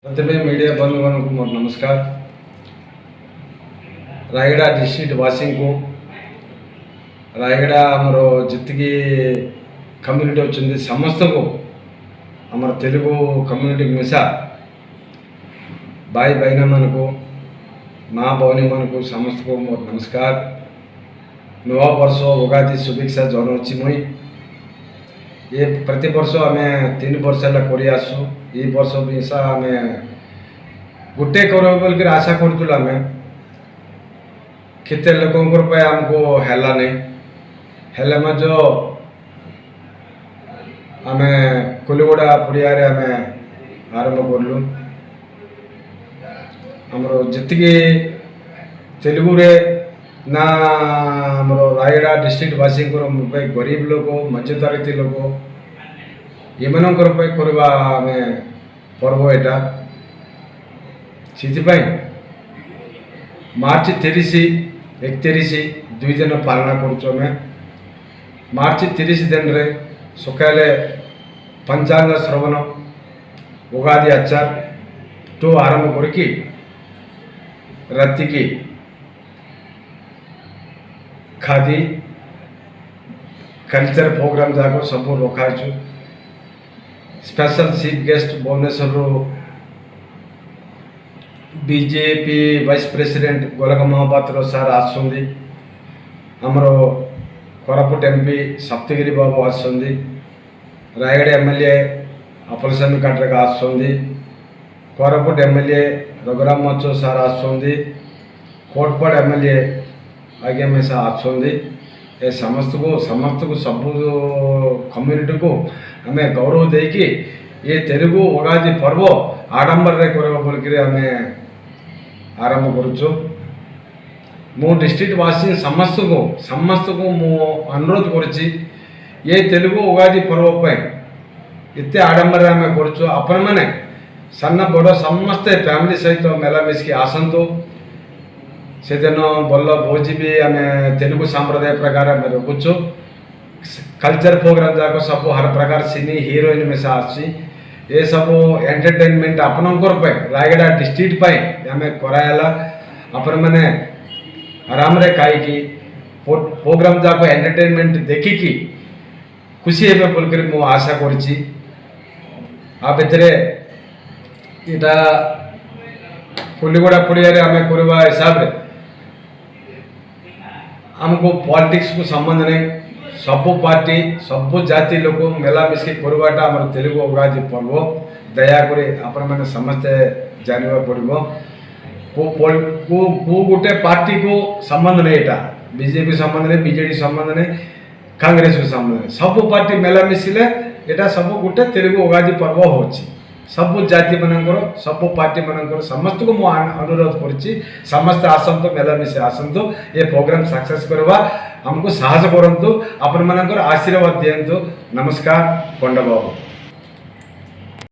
प्रथमे मीडिया बंधुगण को मोर नमस्कार। रायगड़ा डिस्ट्रिक्ट वासी को रायगड़ा आमर जी कम्युनिटी अच्छी समस्त को आमर तेलुगु कम्युनिटी मिसा भाई बहन मन को माँ भौनी मन को समस्त को मोर नमस्कार। नवा वर्ष उगादी शुभेच्छा जनाऊँ मुई। ये प्रति वर्ष आम 3 वर्ष कर आसु ये वर्ष मिसा आम गोटे कर बोल आशा करूँ आम केते लोक आमको हैला नहीं हेले जो आम कुलीगुड़ा पड़िया आम आरंभ कलु आमर जी तेलुगु रे ना आमर रायगड़ा डिस्ट्रिक्ट वासी गरीब लोक मध्यतालित लोक एमनकर करवा आम पर्व एटा से मार्च 30 31 2 दिन पालना करुँ। मार्च 30 दिन रे सकाले पंचांग श्रवण उगादी आचार तो आरंभ करके राति की खादी कल्चर प्रोग्राम जाक सब रखाई। Special chief guest Bhubaneswar BJP vice president Golak Mahapatra sir आसुंदी आमर कोरापुट एमपी सप्तगिरी बाबू आसुंदी रायगड़ा एमएलए अपलस्वामी काटरक आसुंदी कोरापुट एमएलए रघुराम मचो सार आसुंदी कोटपाड़ एमएलए आगे में सा आसुंदी ए समस्त को सब कम्युनिटी को आम गौरव देकी ये तेलुगु उगादी पर्व आडंबर रे करवा बोल आम आरंभ करुचु। मो डिस्ट्रिक्ट वासी समस्त को मो अनुरोध करुच्ची ये तेलुगु उगादी पर्व पे इतने आडंबर आम करुचु। आपण मैंने सन्न बड़ समस्ते फैमिली सहित मेलामिशि आसतु से दिन भल भोजी भी आम तेलुगु सांप्रदाय प्रकार आम रखुचु। कल्चर प्रोग्राम जाक सब हर प्रकार सिनी हीरोइन में आसी ये सब एंटरटेनमेंट आपनकर रायगड़ा डिस्ट्रिक्ट आम कराला। आपण मैंने आराम रे खाई प्रोग्राम जाक एंटरटेनमेंट देखिकी खुशी हे बोलकर मु आशा करी। आ भितर इटा कुलीगुड़ा पड़िया आम करवा हिसाब रे आमको पॉलिटिक्स को संबंध नहीं सब पार्टी सब जाति लोक मेलामिशि करवाटा आम तेलुगु उगादी पर्व दयाकोर आपण मैंने समस्ते जानवा पड़ो को गोटे पार्टी को संबंध नहीं एटा बीजेपी संबंध नहीं बीजेडी संबंध नहीं कांग्रेस को संबंध नहीं सब पार्टी मेलामिशिले एटा सब गोटे तेलुगु उगादी पर्व होची। सब जाति मानकर सब पार्टी मानकर समस्त को अनुरोध करुच्ची समस्त आसतु मेलामिशि आसतु ये प्रोग्राम सक्सेस करवा हमको साहस करंतु आपण मानकर आशीर्वाद दियंतु। नमस्कार पंडा बाबू।